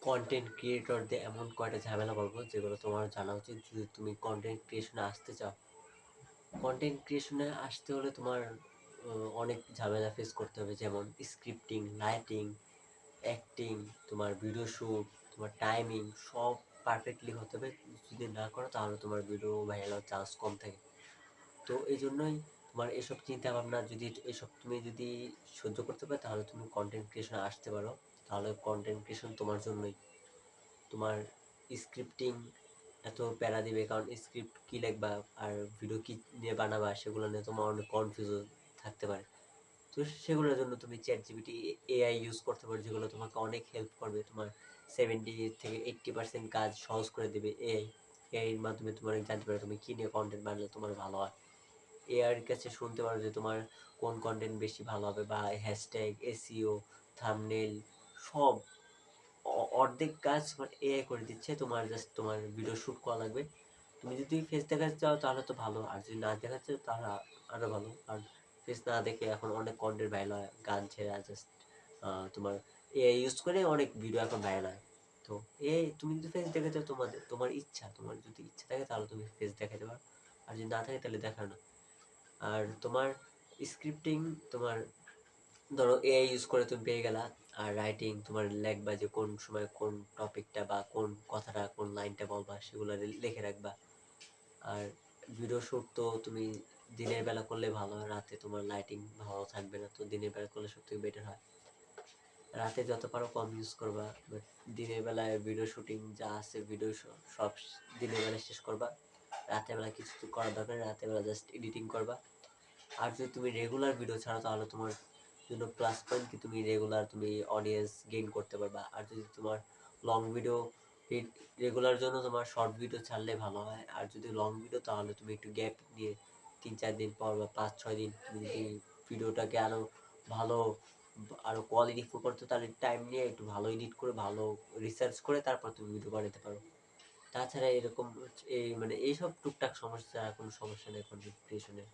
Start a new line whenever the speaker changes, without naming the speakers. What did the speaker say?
Content ক্রিয়েটরদের এমন কয়টা ঝামেলা বলবো যেগুলো তোমার জানা উচিত যদি তুমি কন্টেন্ট ক্রিয়েশনে আসতে চাও। কন্টেন্ট ক্রিয়েশনে আসতে হলে তোমার অনেক ঝামেলা ফেস করতে হবে, যেমন স্ক্রিপ্টিং, লাইটিং, অ্যাক্টিং, তোমার ভিডিও শ্যুট, তোমার টাইমিং সব পারফেক্টলি হতে হবে। যদি না করো তাহলে তোমার ভিডিও ভাইরাল হওয়ার চান্স কম থাকে। তো এই জন্যই তোমার এসব চিন্তা ভাবনা, যদি এসব তুমি যদি সহ্য করতে পারো তাহলে তুমি কন্টেন্ট ক্রিয়েশনে আসতে পারো। তাহলে কন্টেন্ট ক্রিয়েশন তোমার জন্যই। তোমার স্ক্রিপ্টিং এত প্যারা দিবে, কারণ স্ক্রিপ্ট কী লিখবা আর ভিডিও কী নিয়ে বানাবা সেগুলো নিয়ে তোমার অনেক কনফিউজন থাকতে পারে। তো সেগুলোর জন্য তুমি চ্যাটজিপিটি, এআই ইউজ করতে পারো, যেগুলো তোমাকে অনেক হেল্প করবে। তোমার 70 থেকে 80% কাজ সহজ করে দেবে এআই। এআইয়ের মাধ্যমে তোমার জানতে পারো তুমি কী নিয়ে কন্টেন্ট বানালে তোমার ভালো হয়। এআইয়ের কাছে শুনতে পারো যে তোমার কোন কন্টেন্ট বেশি ভালো হবে, বা হ্যাশট্যাগ, এসইও, থাম্বনেল সব অর্ধেক কাজ তোমার এআই করে দিচ্ছে। তোমার জাস্ট তোমার ভিডিও শ্যুট করা লাগবে। তুমি যদি ফেস দেখাতে চাও তাহলে তো ভালো, আর যদি না দেখাতে চাও তাহলে আরও ভালো। কারণ ফেস না দেখে এখন অনেক কন্টেন্ট ভাইরাল হয়, গান ছেড়ে জাস্ট তোমার এআই ইউজ করে অনেক ভিডিও এখন ভাইরাল হয়। তো তুমি যদি ফেস দেখাতে চাও, তোমার ইচ্ছা, তোমার যদি ইচ্ছা থাকে তাহলে তুমি ফেস দেখাতে পারো, আর যদি না থাকে তাহলে দেখাও না। আর তোমার স্ক্রিপ্টিং, তোমার ধরো এআই ইউজ করে তুমি পেয়ে গেলা। আর রাইটিং, তোমার লেখবা যে কোন সময় কোন টপিকটা বা কোন কথাটা কোন লাইনটা বলবা সেগুলো লিখে রাখবা। আর ভিডিও শ্যুট তো তুমি দিনের বেলা করলে ভালো হয়, রাতে তোমার লাইটিং ভালো থাকবে না, তো দিনের বেলা করলে সবথেকে বেটার হয়। রাতে যত পারো কম ইউজ করবা, বাট দিনের বেলায় ভিডিও শুটিং যা আছে ভিডিও সব দিনের বেলায় শেষ করবা। রাতের বেলা কিছু করার দরকার, রাতের বেলা জাস্ট এডিটিং করবা। আর যদি তুমি রেগুলার ভিডিও ছাড়ো তাহলে তোমার জন্য প্লাস পয়েন্ট কি, তুমি রেগুলার তুমি অডিয়েন্স গেইন করতে পারবা। আর যদি তোমার লং ভিডিও, রেগুলার জন্য তোমার শর্ট ভিডিও ছাড়লে ভালো হয়। আর যদি লং ভিডিও তাহলে তুমি একটু গ্যাপ নিয়ে 3-4 দিন পর বা 5-6 দিন তুমি যদি ভিডিওটাকে আরও ভালো, আরও কোয়ালিটিফুল করতে, তাহলে টাইম নিয়ে একটু ভালো এডিট করে ভালো রিসার্চ করে তারপর তুমি ভিডিও বানাতে পারো। তাছাড়া এরকম এই মানে এইসব টুকটাক সমস্যা, কোনো সমস্যা নেই কন্টেন্ট ক্রিয়েশনের।